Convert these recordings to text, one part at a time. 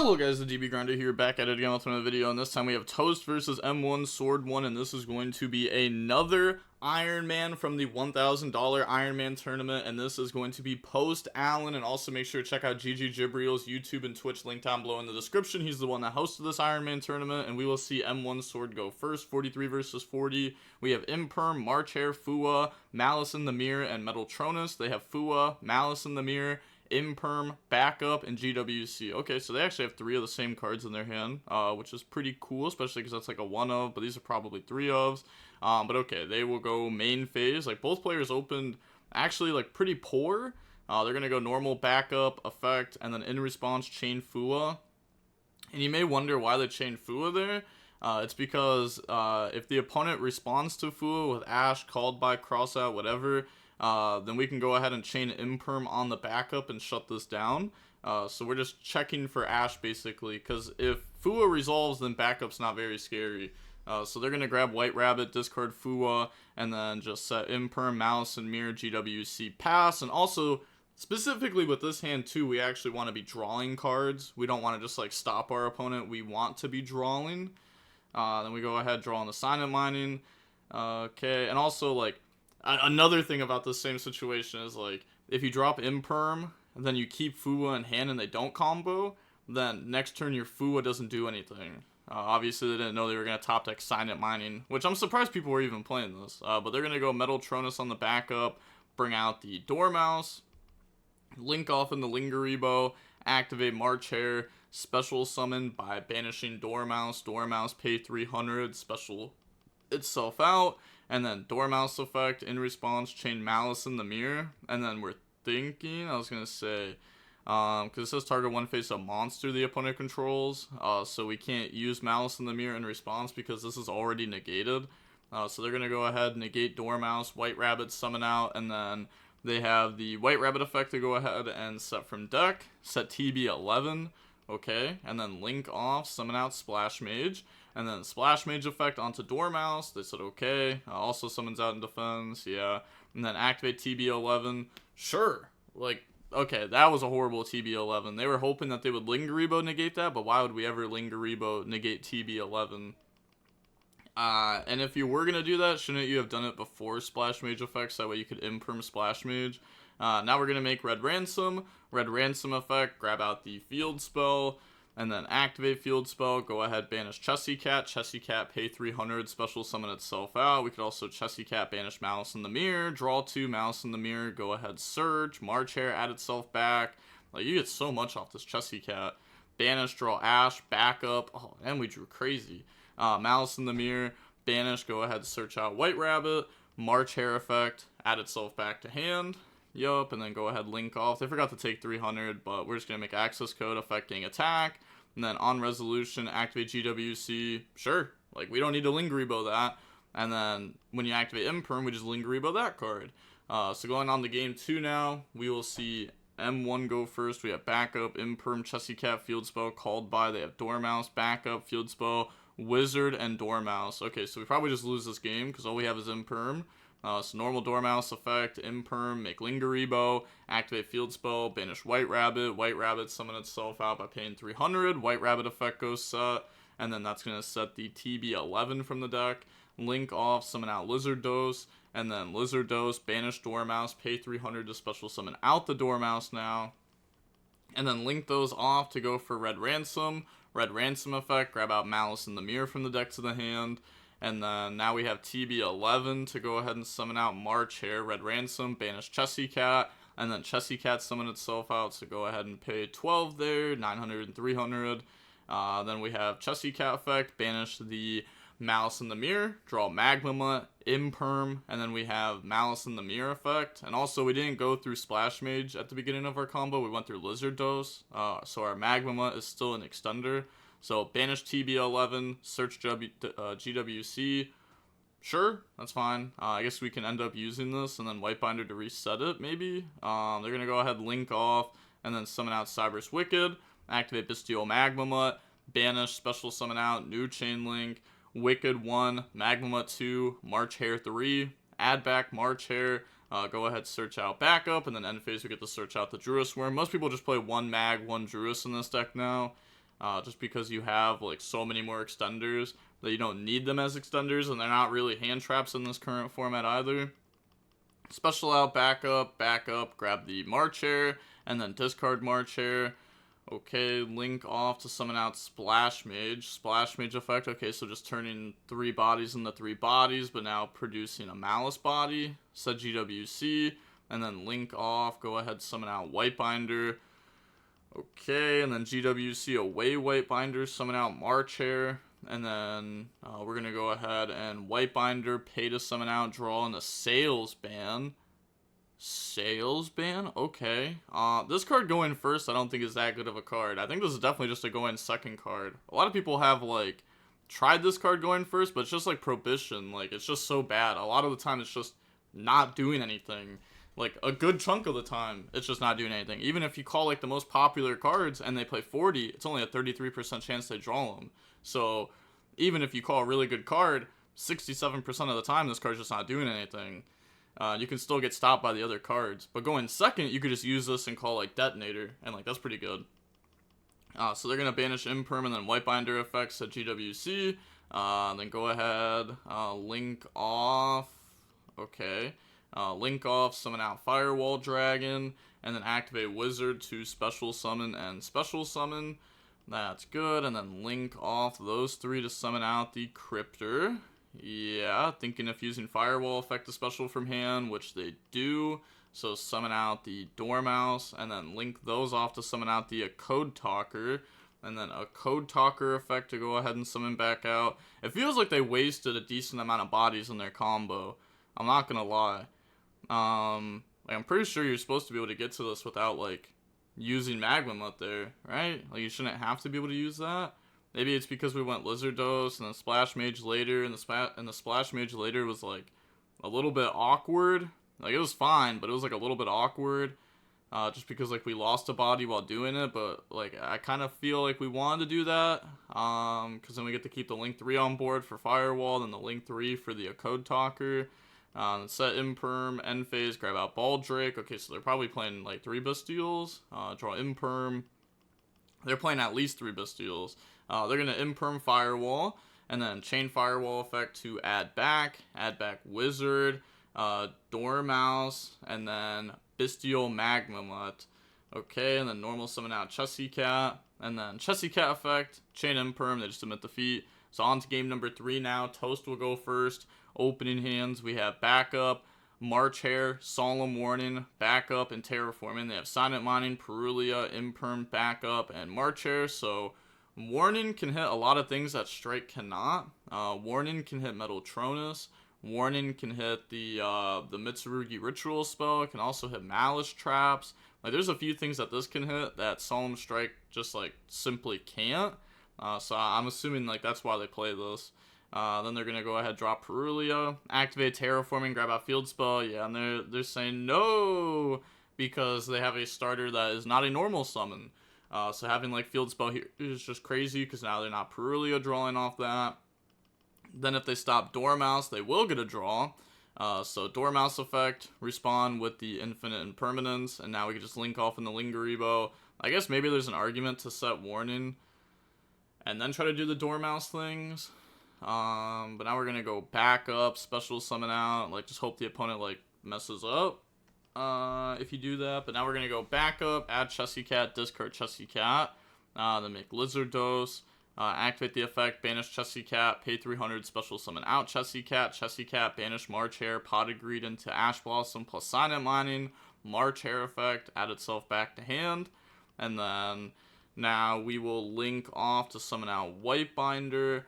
Hello guys, the DB Grinder here, back at it again with another video, and this time we have Toast versus M1 Sword 1, and this is going to be another Iron Man from the $1,000 Iron Man tournament, and this is going to be post ALIN, and also make sure to check out GG Jibriel's YouTube and Twitch link down below in the description. He's the one that hosted this Iron Man tournament, and we will see M1 Sword go first, 43 versus 40. We have Imperm, March Hare, Fua, Maliss in the Mirror, and Metal Tronus. They have Fua, Maliss in the Mirror, Imperm, Backup, and GWC. Okay, so they actually have 3 of the same cards in their hand, which is pretty cool, especially because that's like a 1 of, but these are probably 3 ofs. But okay, they will go main phase. Like, both players opened actually like pretty poor. They're gonna go normal, Backup, Effect, and then in response chain Fua. And you may wonder why they chain Fua there. It's because if the opponent responds to Fua with Ash, called by, cross out, whatever, then we can go ahead and chain Imperm on the backup and shut this down. So we're just checking for Ash basically, because if Fua resolves, then backup's not very scary. So they're going to grab White Rabbit, discard Fua, and then just set Imperm, Maliss, and Mirror, GWC, pass. And also, specifically with this hand too, we actually want to be drawing cards. We don't want to just like stop our opponent. We want to be drawing. Then we go ahead, draw on the Silent Mining. Okay, and also like, another thing about this same situation is, like, if you drop Imperm, and then you keep Fua in hand and they don't combo, then next turn your Fua doesn't do anything. Obviously, they didn't know they were going to top deck Silent Mining, which I'm surprised people were even playing this. But they're going to go Metal Tronus on the backup, bring out the Dormouse, link off in the Lingeribo, activate March Hare, special summon by banishing Dormouse. Dormouse, pay 300, special itself out. And then Dormouse effect, in response, chain Maliss in the Mirror. And then we're thinking, I was going to say, because it says target one face a monster the opponent controls. So we can't use Maliss in the Mirror in response because this is already negated. So they're going to go ahead, negate Dormouse, White Rabbit, summon out. And then they have the White Rabbit effect to go ahead and set from deck. Set TB11. Okay. And then link off, summon out Splash Mage. And then Splash Mage effect onto Dormouse. They said okay. Also summons out in defense. Yeah. And then activate TB11. Sure. Like, okay, that was a horrible TB11. They were hoping that they would Lingeribo negate that, but why would we ever Lingeribo negate TB11? And if you were going to do that, shouldn't you have done it before Splash Mage effects? That way you could Imperm Splash Mage. Now we're going to make Red Ransom. Red Ransom effect, grab out the field spell. And then activate field spell, go ahead, banish Chessy Cat, pay 300, special summon itself out. We could also Chessy Cat, banish Maliss in the Mirror, draw 2, Maliss in the Mirror, go ahead, search, March Hare, add itself back. Like, you get so much off this Chessy Cat. Banish, draw Ash, backup, oh, and we drew crazy. Maliss in the Mirror, banish, go ahead, search out White Rabbit, March Hare effect, add itself back to hand. Yup, and then go ahead, link off. They forgot to take 300, but we're just going to make access code affecting attack. And then on resolution, activate GWC. Sure, like, we don't need to Lingeribo that. And then when you activate Imperm, we just Lingeribo that card. So going on to game 2 now, we will see M1 go first. We have backup, Imperm, Chessy Cat, field spell, called by. They have Dormouse, backup, field spell, Wizard, and Dormouse. Okay, so we probably just lose this game because all we have is Imperm. So normal Dormouse effect, Imperm, make Lingeribo, activate field spell, banish White Rabbit, summon itself out by paying 300, White Rabbit effect goes set, and then that's going to set the TB11 from the deck, link off, summon out Lizard Dose, and then Lizard Dose, banish Dormouse, pay 300 to special summon out the Dormouse now, and then link those off to go for Red Ransom effect, grab out Maliss in the Mirror from the deck to the hand. And then now we have TB11 to go ahead and summon out March Hare, Red Ransom, banish Chessy Cat, and then Chessy Cat summon itself out, so go ahead and pay 12 there, 900 and 300. Then we have Chessy Cat effect, banish the Maliss in the Mirror, draw Magma Mutt, Imperm, and then we have Maliss in the Mirror effect. And also we didn't go through Splash Mage at the beginning of our combo, we went through Lizard Dose, so our Magma Mutt is still an extender. So, banish TB11, search GWC, sure, that's fine. I guess we can end up using this, and then White Binder to reset it, maybe. They're going to go ahead, link off, and then summon out Cyber's Wicked, activate Bestial Magma Mutt, banish, special summon out, new Chain Link, Wicked 1, Magma Mutt 2, March Hare 3, add back March Hare, go ahead, search out backup, and then end phase we get to search out the Druis Worm. Most people just play 1 Mag, 1 Druis in this deck now. just because you have like so many more extenders that you don't need them as extenders, and they're not really hand traps in this current format either. Special out, backup, grab the March Hare, and then discard March Hare. Okay, link off to summon out Splash Mage. Splash Mage effect, okay, so just turning 3 bodies into 3 bodies, but now producing a Maliss body. Set GWC, and then link off, go ahead, summon out Whitebinder. Okay, and then GWC away Whitebinder, summon out March Hare. And then we're going to go ahead and Whitebinder, pay to summon out, draw in a Sales Ban. Sales Ban? Okay. This card going first I don't think is that good of a card. I think this is definitely just a going second card. A lot of people have, like, tried this card going first, but it's just like Prohibition. Like, it's just so bad. A lot of the time it's just not doing anything. Like, a good chunk of the time, it's just not doing anything. Even if you call, like, the most popular cards and they play 40, it's only a 33% chance they draw them. So, even if you call a really good card, 67% of the time, this card's just not doing anything. You can still get stopped by the other cards. But going second, you could just use this and call, like, Detonator, and, like, that's pretty good. So they're going to banish Imperm and then Whitebinder effects at GWC. Then go ahead, link off. Okay. Link off, summon out Firewall Dragon, and then activate Wizard to special summon and special summon. That's good. And then link off those 3 to summon out the Cryptor. Yeah, thinking of using Firewall effect to special from hand, which they do. So summon out the Dormouse, and then link those off to summon out the Code Talker. And then a Code Talker effect to go ahead and summon back out. It feels like they wasted a decent amount of bodies in their combo. I'm not gonna lie. Like, I'm pretty sure you're supposed to be able to get to this without, like, using Magma Mud there, right? Like, you shouldn't have to be able to use that. Maybe it's because we went Lizard Dose and then Splash Mage later, and the Splash Mage later was, like, a little bit awkward. Like, it was fine, but it was, like, a little bit awkward. Just because, like, we lost a body while doing it, but, like, I kind of feel like we wanted to do that. Because then we get to keep the Link 3 on board for Firewall, then the Link 3 for the Code Talker. Set Imperm, end phase, grab out Baldrake. Okay, so they're probably playing like 3 Bastiles. Draw Imperm. They're playing at least 3 Bastiles. They're going to Imperm Firewall, and then Chain Firewall effect to add back Wizard, Dormouse, and then Bestial Magma Mutt. Okay, and then normal summon out Chessy Cat, and then Chessy Cat effect, Chain Imperm, they just submit defeat. So on to game number 3 now. Toast will go first. Opening hands, we have backup, March Hare, Solemn Warning, backup, and Terraforming. They have Silent Mining, Perulia, Imperm, backup, and March Hare. So Warning can hit a lot of things that Strike cannot. Warning can hit Metaltronus. Warning can hit the Mitsurugi Ritual spell. It can also hit Malice traps. Like, there's a few things that this can hit that Solemn Strike just, like, simply can't. So I'm assuming, like, that's why they play this. Then they're going to go ahead, drop Perulia, activate Terraforming, grab out Field Spell. Yeah, and they're saying no, because they have a starter that is not a normal summon. So having, like, Field Spell here is just crazy, because now they're not Perulia drawing off that. Then if they stop Dormouse, they will get a draw. So Dormouse effect, respawn with the Infinite Impermanence, and now we can just link off in the Lingeribo. I guess maybe there's an argument to set Warning, and then try to do the Dormouse things. But now we're gonna go back up, special summon out, like, just hope the opponent, like, messes up, if you do that. But now we're gonna go back up, add Chessy Cat, discard Chessy Cat, then make Lizard Dose, activate the effect, banish Chessy Cat, pay 300, special summon out Chessy Cat, banish March Hare, Potted Greed into Ash Blossom, plus Silent Mining, March Hare effect, add itself back to hand, and then now we will link off to summon out Whitebinder,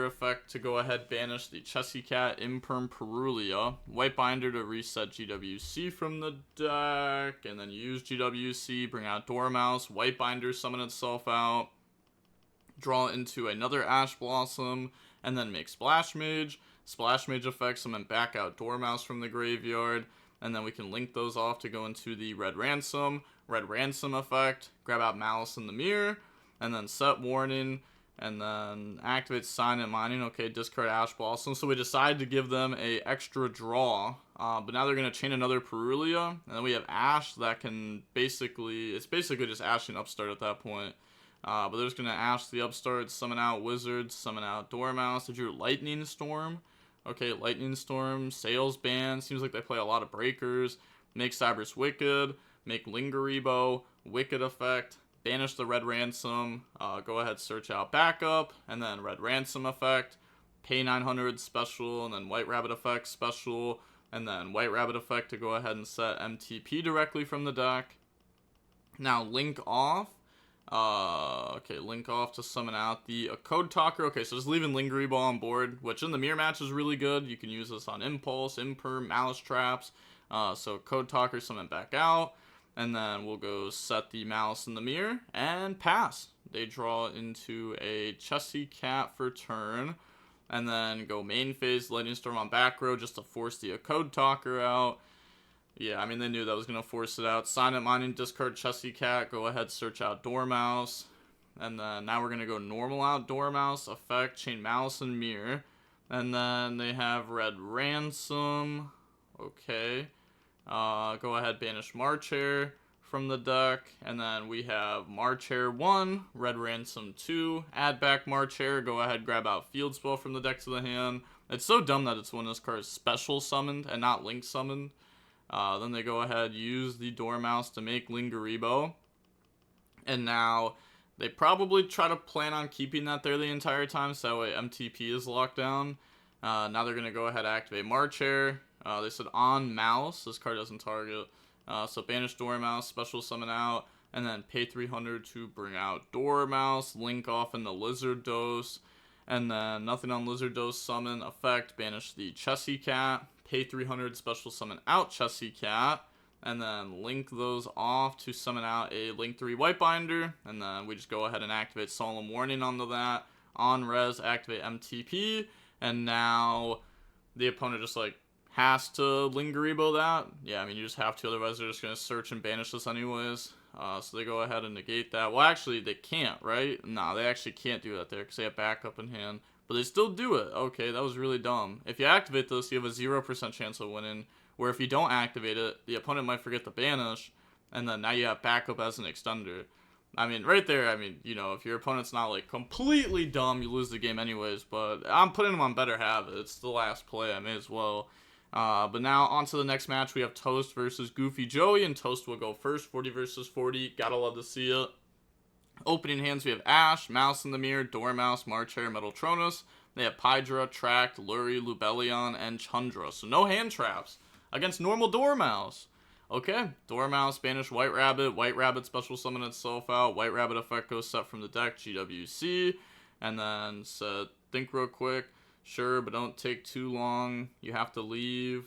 effect to go ahead, banish the Chessy Cat, Imperm Perulia, Whitebinder to reset GWC from the deck, and then use GWC, bring out Dormouse, Whitebinder summon itself out, draw into another Ash Blossom, and then make Splash Mage effect, summon back out Dormouse from the graveyard, and then we can link those off to go into the Red Ransom effect, grab out Malice in the Mirror, and then set Warning, and then activate Silent Mining. Okay, discard Ash Blossom. So we decided to give them a extra draw. But now they're going to chain another Perulia. And then we have Ash that can basically... It's basically just Ash and Upstart at that point. But they're just going to Ash the Upstart, summon out Wizard, summon out Dormouse. They drew Lightning Storm. Okay, Lightning Storm, Sales Band. Seems like they play a lot of breakers. Make Cybers Wicked. Make Lingeribo. Wicked Effect. Banish the Red Ransom. Go ahead, search out Backup. And then Red Ransom Effect. Pay 900 special. And then White Rabbit Effect special. And then White Rabbit Effect to go ahead and set MTP directly from the deck. Now, Link off. Okay, Link off to summon out the Code Talker. Okay, so just leaving Lingeribo on board, which in the mirror match is really good. You can use this on Impulse, Imperm, Maliss traps. So Code Talker summon back out. And then we'll go set the Maliss in the mirror and pass. They draw into a Chessy Cat for turn. And then go main phase, Lightning Storm on back row just to force the Code Talker out. Yeah, I mean, they knew that was going to force it out. Sign Up Mining, discard Chessy Cat. Go ahead, search out Dormouse. And then now we're going to go normal out Dormouse, effect, chain Maliss and mirror. And then they have Red Ransom. Okay. Go ahead, banish Marchair from the deck. And then we have Marchair 1, Red Ransom 2. Add back Marchair. Go ahead, grab out Field Spell from the deck to the hand. It's so dumb that it's one of those cards special summoned and not link summoned. Then they go ahead, use the Dormouse to make Lingeribo. And now they probably try to plan on keeping that there the entire time, so that way MTP is locked down. Now they're going to go ahead and activate Marchair. They said on Maliss. This card doesn't target. So banish Dormouse, special summon out, and then pay 300 to bring out Dormouse. Link off in the Lizard Dose. And then nothing on Lizard Dose, summon, effect, banish the Chessy Cat. Pay 300, special summon out Chessy Cat, and then link those off to summon out a Link 3 Whitebinder, and then we just go ahead and activate Solemn Warning onto that. On res, activate MTP, and now the opponent just like has to Lingeribo that. Yeah, I mean, you just have to, otherwise they're just going to search and banish this anyways. So they go ahead and negate that. Well, actually, they can't, right? No, they actually can't do that there because they have backup in hand. But they still do it. Okay, that was really dumb. If you activate this, you have a 0% chance of winning. Where if you don't activate it, the opponent might forget to banish. And then now you have backup as an extender. I mean, right there, I mean, you know, if your opponent's not, like, completely dumb, you lose the game anyways. But I'm putting them on better habits. It's the last play. I may as well. But now, on to the next match. We have Toast versus Goofy Joey. And Toast will go first. 40 versus 40. Gotta love to see it. Opening hands, we have Ash, Mouse in the Mirror, Dormouse, Marchair, Metaltronus. They have Pydra, Tract, Lurie, Lubellion, and Chundra. So no hand traps against normal Dormouse. Okay, Dormouse, banish White Rabbit special summon itself out. White Rabbit effect goes set from the deck, GWC. And then said, think real quick. Sure, but don't take too long. You have to leave.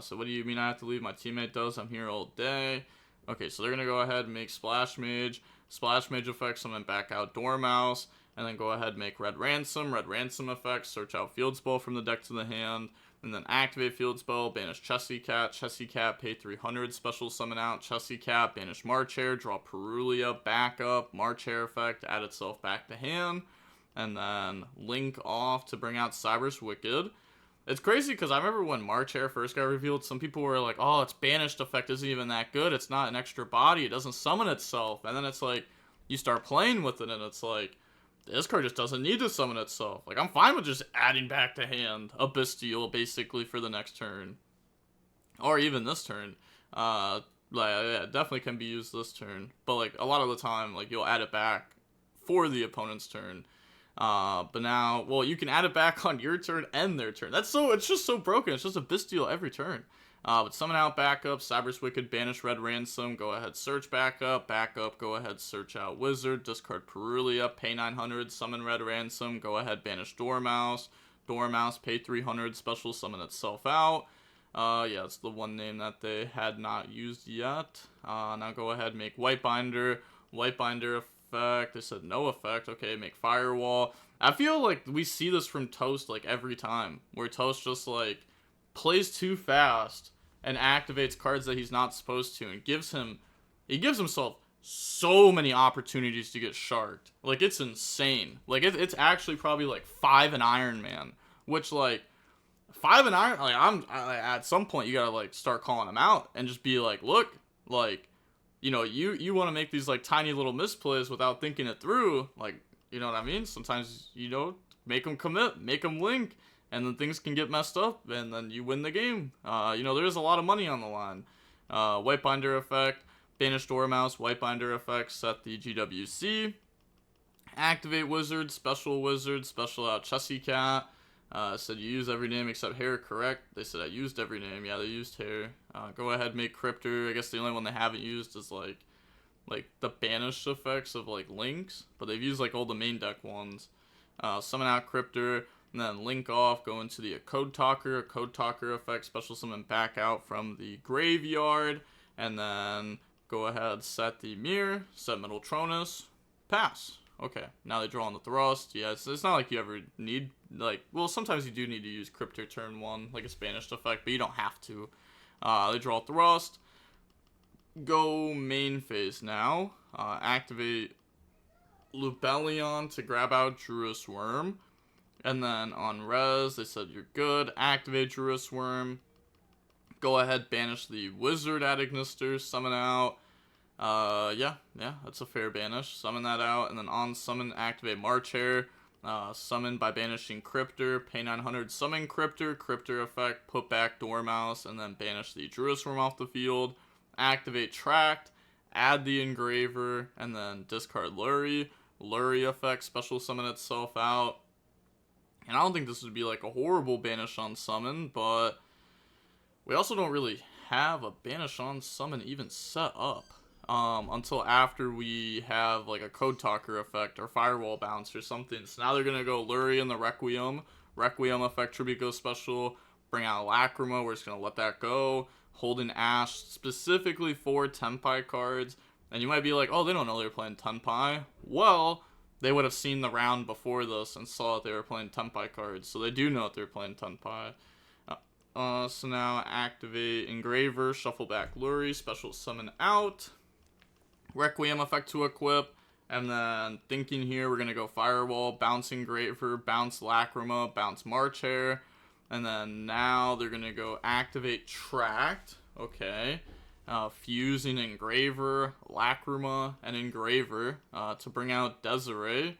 So what do you mean I have to leave? My teammate does. I'm here all day. Okay, so they're going to go ahead and make Splash Mage. Splash Mage effect, summon back out Dormouse, and then go ahead and make Red Ransom effect, search out Field Spell from the deck to the hand, and then activate Field Spell, banish Chessy Cat, pay 300, special summon out Chessy Cat, banish Marchair, draw Perulia, backup, Marchair effect, add itself back to hand, and then link off to bring out Cybers Wicked. It's crazy because I remember when Marchair first got revealed, some people were like, oh, its banished effect isn't even that good. It's not an extra body. It doesn't summon itself. And then it's like, you start playing with it and it's like, this card just doesn't need to summon itself. Like, I'm fine with just adding back to hand a Bestial basically for the next turn. Or even this turn. Like, yeah, it definitely can be used this turn. But like, a lot of the time, like, you'll add it back for the opponent's turn. But now, well, you can add it back on your turn and their turn. It's just so broken. It's just a Bestial every turn. But summon out backup, Cybers Wicked, banish Red Ransom, go ahead, search backup, go ahead, search out Wizard, discard Perulia, pay 900, summon Red Ransom, go ahead, banish Dormouse, pay 300, special summon itself out. Yeah, it's the one name that they had not used yet. Now go ahead, make Whitebinder effect. They said no effect. Okay, make Firewall. I feel like we see this from Toast like every time, where Toast just like plays too fast and activates cards that he's not supposed to, and he gives himself so many opportunities to get sharked. Like, it's insane. Like, it's actually probably like 5 in IronMan, which like 5 in Iron, like at some point you gotta like start calling him out and just be like, look, like, you know, you want to make these like tiny little misplays without thinking it through. Like, you know what I mean? Sometimes, you know, make them commit, make them link, and then things can get messed up, and then you win the game. You know, there is a lot of money on the line. White binder effect, banish Dormouse, white binder effect, set the GWC. Activate wizard, special out Chessy Cat. Said you use every name except hair, correct? They said I used every name. Yeah, they used hair. Go ahead, make Cryptor. I guess the only one they haven't used is like the banished effects of like links, but they've used like all the main deck ones. Summon out Cryptor, and then link off, go into the Code Talker effect, special summon back out from the graveyard, and then go ahead, set the mirror, set Metaltronus, pass. Okay, now they draw on the thrust. Yeah, it's not like you ever need, like, well, sometimes you do need to use Cryptor turn 1, like a banished effect, but you don't have to. They draw thrust. Go main phase now. Activate Lubellion to grab out Druis Worm. And then on res, they said you're good. Activate Druis Worm. Go ahead, banish the Wizard at Ignister. Summon out. Yeah, that's a fair banish. Summon that out, and then on summon, activate March Hare. Summon by banishing Cryptor. Pay 900, summon Cryptor effect, put back Dormouse, and then banish the Druis Worm off the field. Activate Tract, add the Engraver, and then discard Lurie. Lurie effect, special summon itself out. And I don't think this would be like a horrible banish on summon, but we also don't really have a banish on summon even set up. Until after we have like a Code Talker effect or Firewall Bounce or something. So now they're gonna go Lurie and the Requiem effect, Tribute Go special, bring out Lacrima, we're just gonna let that go. Holding Ash specifically for Tenpai cards. And you might be like, oh, they don't know they're playing Tenpai. Well, they would have seen the round before this and saw that they were playing Tenpai cards, so they do know that they're playing Tenpai. So now activate Engraver, shuffle back Lurie, special summon out. Requiem effect to equip, and then thinking here, we're going to go Firewall, bounce Engraver, bounce Lacrima, bounce March Hare, and then now they're going to go activate Tract, okay, fusing Engraver, Lacrima, and Engraver to bring out Desiree.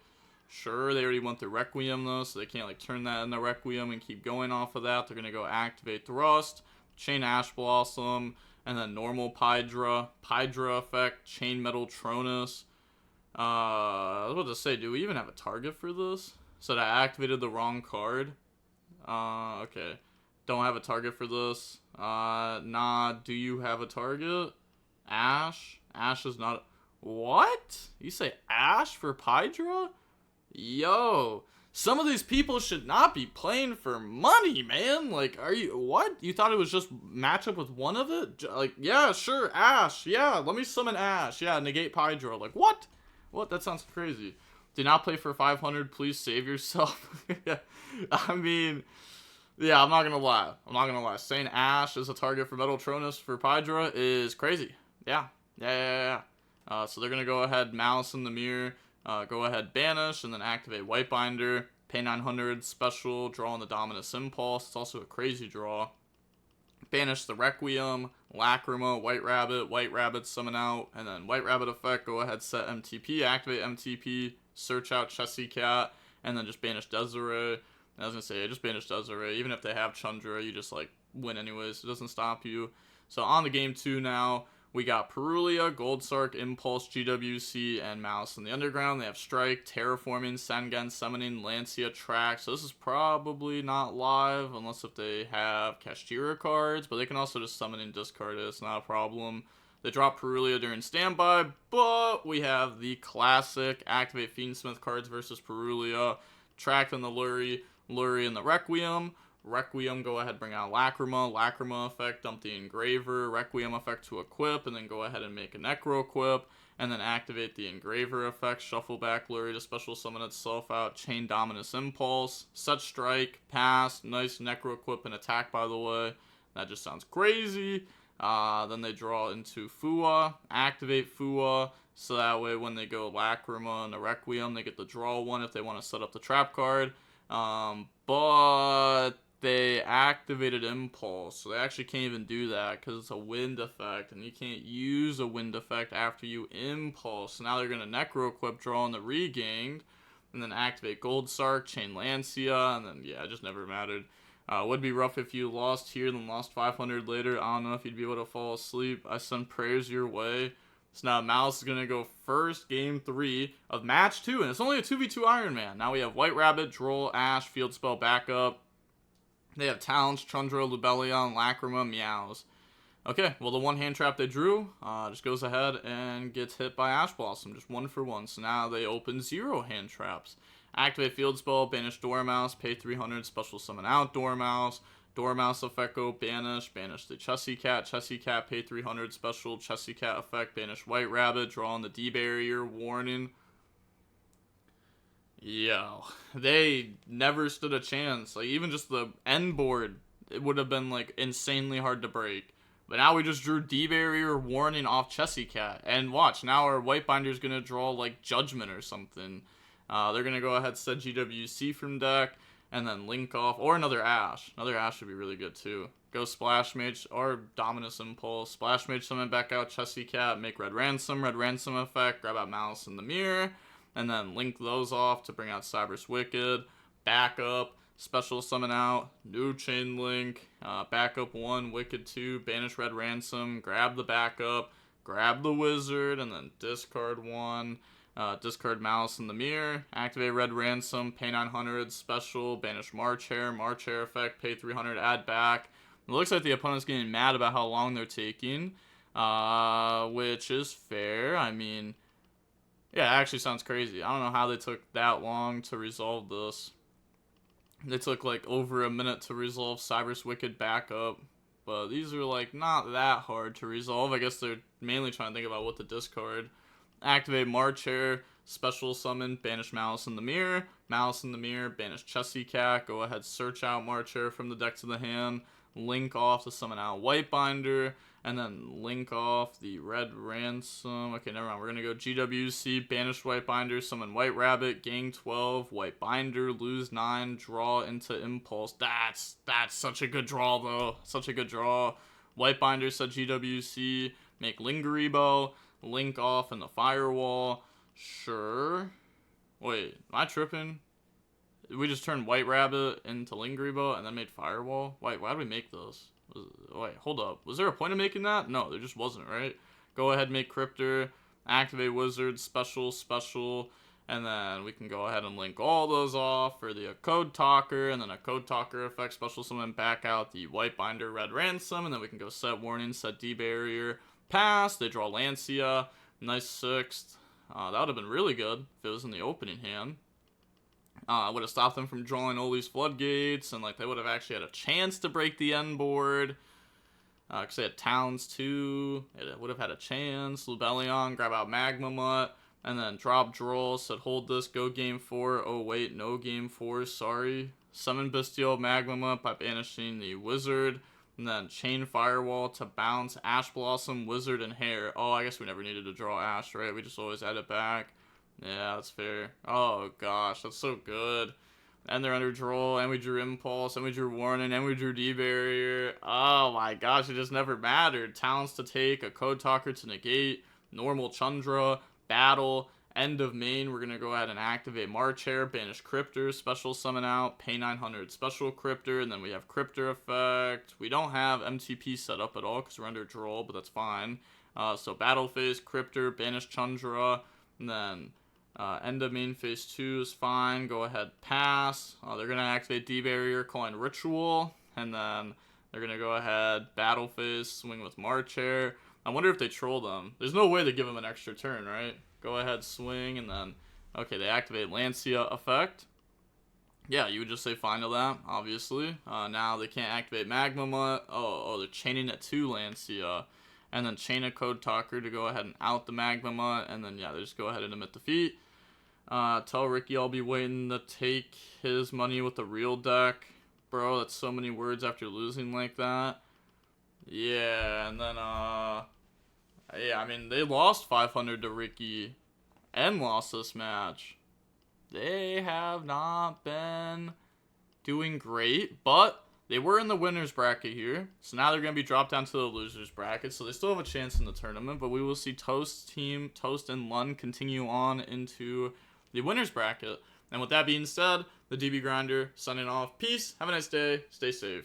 Sure, they already went through Requiem though, so they can't like turn that into Requiem and keep going off of that. They're going to go activate Thrust, chain Ash Blossom, and then normal Pydra effect, chain Metaltronus. I was about to say, do we even have a target for this? So I activated the wrong card. Okay. Don't have a target for this. Nah, do you have a target? Ash? Ash is not... What? You say Ash for Pydra? Yo, some of these people should not be playing for money, man. Like, are you... What? You thought it was just match up with one of it? Like, yeah, sure, Ash. Yeah, let me summon Ash. Yeah, negate Pydra. Like, what? What? That sounds crazy. Do not play for 500. Please save yourself. I mean... Yeah, I'm not gonna lie. Saying Ash is a target for Metaltronus for Pydra is crazy. Yeah. So they're gonna go ahead, Maliss in the mirror, go ahead, banish, and then activate White Binder, pay 900, special, draw on the Dominus Impulse. It's also a crazy draw. Banish the Requiem, Lacrima, White Rabbit, summon out, and then White Rabbit effect, go ahead, set MTP, activate MTP, search out Chessy Cat, and then just banish Desiree. I was gonna say, I just banished Desiree. Even if they have Chandra, you just like win anyways. It doesn't stop you. So on the game 2 now, we got Perulia, Goldsark, Impulse, GWC, and Maliss in the Underground. They have Strike, Terraforming, Sengen, Summoning, Lancia, Track. So this is probably not live unless if they have Kashtira cards, but they can also just summon and discard it. It's not a problem. They drop Perulia during standby, but we have the classic activate Fiendsmith cards versus Perulia. Track on the Lurie and the Requiem. Go ahead, bring out Lacrima effect, dump the Engraver, Requiem effect to equip, and then go ahead and make a Necro equip, and then activate the Engraver effect, shuffle back Lurie to special summon itself out, chain Dominus Impulse, set Strike, pass, nice Necro equip and attack, by the way. That just sounds crazy. Then they draw into Fua, activate Fua, so that way when they go Lacrima and the Requiem, they get the draw one if they want to set up the trap card. But they activated Impulse, so they actually can't even do that because it's a wind effect, and you can't use a wind effect after you Impulse. So now they're going to Necro Equip, draw on the Regained, and then activate Gold Sark, chain Lancia, and then, yeah, it just never mattered. Would be rough if you lost here, then lost 500 later. I don't know if you'd be able to fall asleep. I send prayers your way. So now Maliss is going to go first, game 3 of match 2, and it's only a 2v2 Iron Man. Now we have White Rabbit, Droll, Ash, Field Spell, backup. They have Talons, Chundra, Lubellion, Lacrima, Meows. Okay, well, the one hand trap they drew just goes ahead and gets hit by Ash Blossom, just 1 for 1. So now they open 0 hand traps. Activate Field Spell, banish Dormouse, pay 300, special summon out Dormouse. Dormouse effect go banish the Chessy Cat, pay 300, special Chessy Cat effect, banish White Rabbit, draw on the D-Barrier, warning. Yo, they never stood a chance. Like, even just the end board, it would have been, like, insanely hard to break. But now we just drew D-Barrier, warning off Chessy Cat. And watch, now our White Binder's gonna draw, like, Judgment or something. They're gonna go ahead, set GWC from deck, and then link off, or another Ash. Another Ash would be really good, too. Go Splash Mage, or Dominus Impulse. Splash Mage, summon back out Chessy Cat, make Red Ransom effect, grab out Malice in the Mirror, and then link those off to bring out Cybers Wicked, backup, special summon out, new chain link, backup 1, Wicked 2, banish Red Ransom, grab the backup, grab the Wizard, and then discard 1, discard Malice in the Mirror, activate Red Ransom, pay 900, special, banish March Hare effect, pay 300, add back. It looks like the opponent's getting mad about how long they're taking, which is fair. I mean, yeah, it actually sounds crazy. I don't know how they took that long to resolve this. They took like over a minute to resolve Cybers Wicked backup, but these are like not that hard to resolve. I guess they're mainly trying to think about what to discard. Activate March Hare, special summon, banish Malice in the Mirror, banish Chessy Cat, go ahead search out March Hare from the deck to the hand, link off to summon out White Binder, and then link off the Red Ransom. Okay, never mind. We're going to go GWC, banish White Binder, summon White Rabbit, gain 12, White Binder, lose 9, draw into Impulse. That's such a good draw, though. Such a good draw. White Binder set GWC, make Lingeribo, link off in the Firewall. Sure. Wait, am I tripping? We just turned White Rabbit into Lingeribo and then made Firewall? Wait, why did we make those? Wait, hold up. Was there a point of making that? No, there just wasn't, right? Go ahead, make Cryptor, activate Wizard, special, and then we can go ahead and link all those off for the Code Talker, and then a Code Talker effect, special summon back out the White Binder, Red Ransom, and then we can go set Warning, set D-Barrier, pass, they draw Lancia, nice 6th. That would have been really good if it was in the opening hand. Would have stopped them from drawing all these floodgates, and like they would have actually had a chance to break the end board. Because they had Towns too. It would have had a chance. Lubellion, grab out Magma Mutt, and then drop Droll, said hold this, go game 4. Oh wait, no game 4, sorry. Summon Bestial Magma Mutt by banishing the Wizard, and then chain Firewall to bounce Ash Blossom, Wizard, and Hare. Oh, I guess we never needed to draw Ash, right? We just always add it back. Yeah, that's fair. Oh gosh, that's so good. And they're under Droll, and we drew Impulse, and we drew Warning, and we drew D-Barrier. Oh my gosh, it just never mattered. Talents to take, a Code Talker to negate, normal Chundra, battle, end of main. We're going to go ahead and activate March Hare, banish Cryptor, special summon out, pay 900, special Cryptor, and then we have Cryptor effect. We don't have MTP set up at all because we're under Droll, but that's fine. So battle phase, Cryptor, banish Chundra, and then end of main phase 2 is fine. Go ahead, pass. They're going to activate D-Barrier, calling Ritual. And then they're going to go ahead, battle phase, swing with March Hare. I wonder if they troll them. There's no way they give them an extra turn, right? Go ahead, swing, and then... Okay, they activate Lancia effect. Yeah, you would just say fine to that, obviously. Now they can't activate Magma Mutt. Oh, they're chaining it to Lancia. And then chain a Code Talker to go ahead and out the Magma Mutt. And then, yeah, they just go ahead and emit defeat. Tell Ricky I'll be waiting to take his money with the real deck. Bro, that's so many words after losing like that. Yeah, and then, yeah, I mean, they lost 500 to Ricky and lost this match. They have not been doing great, but They were in the winner's bracket here, so now they're going to be dropped down to the loser's bracket, so they still have a chance in the tournament, but we will see Toast and Lund continue on into the winner's bracket. And with that being said, the DB Grinder signing off. Peace, have a nice day, stay safe.